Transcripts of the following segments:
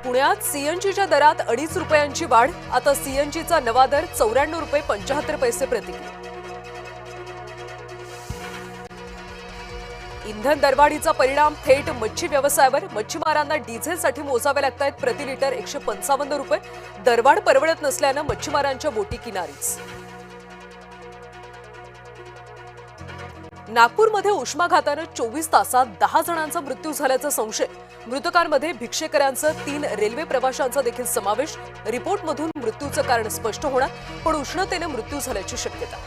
पुण्यात सीएनजीच्या दरात 2.5 रुपयांची वाढ. आता सीएनजीचा नवा दर 94 रुपये 75 पैसे प्रति किलो. इंधन दरवाढीचा परिणाम थेट मच्छी व्यवसायावर. मच्छीमारांना डिझेलसाठी मोजावे लागतात प्रति लिटर 155 रुपये. दरवाढ परवडत नसल्यानं मच्छीमारांच्या बोटी किनारीच. नागपूरमध्ये उष्माघातानं 24 तासात 10 जणांचा मृत्यू झाल्याचा संशय. मृतकांमध्ये भिक्षेकरांचं 3 रेल्वे प्रवाशांचा देखील समावेश. रिपोर्टमधून मृत्यूचं कारण स्पष्ट होणार, पण उष्णतेने मृत्यू झाल्याची शक्यता.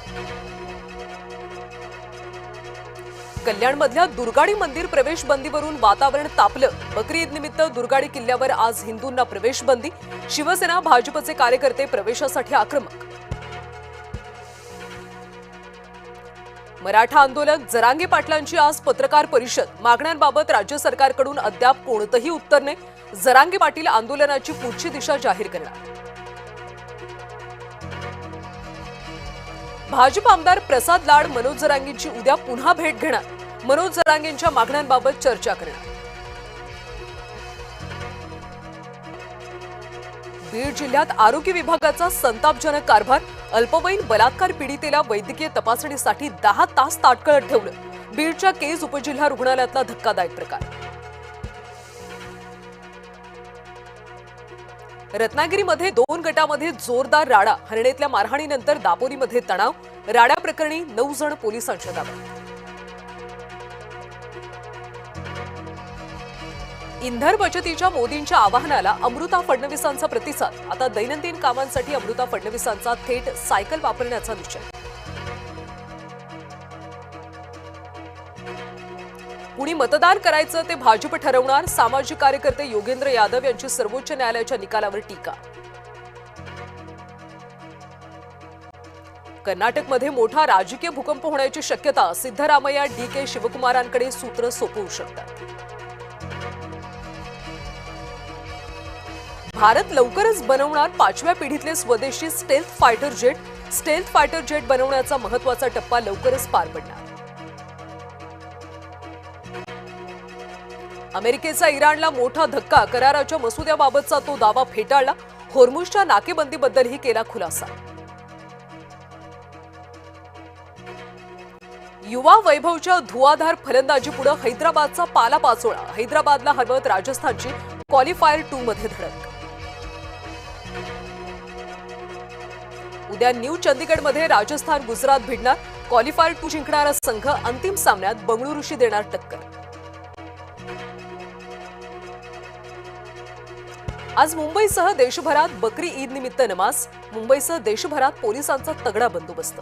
कल्याणमधल्या दुर्गाडी मंदिर प्रवेश बंदीवरून वातावरण तापलं. बकरी ईद निमित्त दुर्गाडी किल्ल्यावर आज हिंदूंना प्रवेश बंदी. शिवसेना भाजपचे कार्यकर्ते प्रवेशासाठी आक्रमक. मराठा आंदोलक जरांगे पाटलांची आज पत्रकार परिषद. मागण्यांबाबत राज्य सरकारकडून अद्याप कोणतंही उत्तर नाही. जरांगे पाटील आंदोलनाची पुढची दिशा जाहीर करणार. भाजप आमदार प्रसाद लाड मनोज जरांगेंची उद्या पुन्हा भेट घेणार. मनोज जरांगेंच्या मागण्यांबाबत चर्चा करणार. बीड जिल्ह्यात आरोग्य विभागाचा संतापजनक कारभार. अल्पवयीन बलात्कार पीडितेला वैद्यकीय तपासणीसाठी 10 तास ताटकळत ठेवलं. बीडच्या केज उपजिल्हा रुग्णालयातला धक्कादायक प्रकार. रत्नागिरीमध्ये 2 गटामध्ये जोरदार राडा. हरणेतल्या मारहाणीनंतर दापोलीमध्ये तणाव. राडा प्रकरणी 9 जण पोलिसांच्या ताब्यात. इंधन बचतीच्या मोदींच्या आवाहनाला अमृता फडणवीसांचा प्रतिसाद. आता दैनंदिन कामांसाठी अमृता फडणवीसांचा थेट सायकल वापरण्याचा निश्चय. कुणी मतदान करायचं ते भाजप ठरवणार. सामाजिक कार्यकर्ते योगेंद्र यादव यांची सर्वोच्च न्यायालयाच्या निकालावर टीका. कर्नाटकमध्ये मोठा राजकीय भूकंप होण्याची शक्यता. सिद्धरामय्या DK शिवकुमारांकडे सूत्र सोपवू शकतात. भारत लवकरच बनवणार 5व्या पिढीतले स्वदेशी stealth fighter jet. Stealth fighter jet बनवण्याचा महत्त्वाचा टप्पा लवकरच पार पडणार. अमेरिकेचा इराणला मोठा धक्का. कराराच्या मसुद्याबाबतचा तो दावा फेटाळला. होर्मुझच्या नाकेबंदीबद्दलही केला खुलासा. युवा वैभवच्या धुवाधार फलंदाजीपुढे हैदराबादचा पालापाचोळा. हैदराबादला हरवत राजस्थानची क्वालिफायर 2 मध्ये धडक. उद्या न्यू चंदीगडमध्ये राजस्थान गुजरात भिडणार. क्वालिफायर 2 जिंकणारा संघ अंतिम सामन्यात बंगळुरूशी देणार टक्कर. आज मुंबईसह देशभरात बकरी ईद निमित्त नमाज. मुंबईसह देशभरात पोलिसांचा तगडा बंदोबस्त.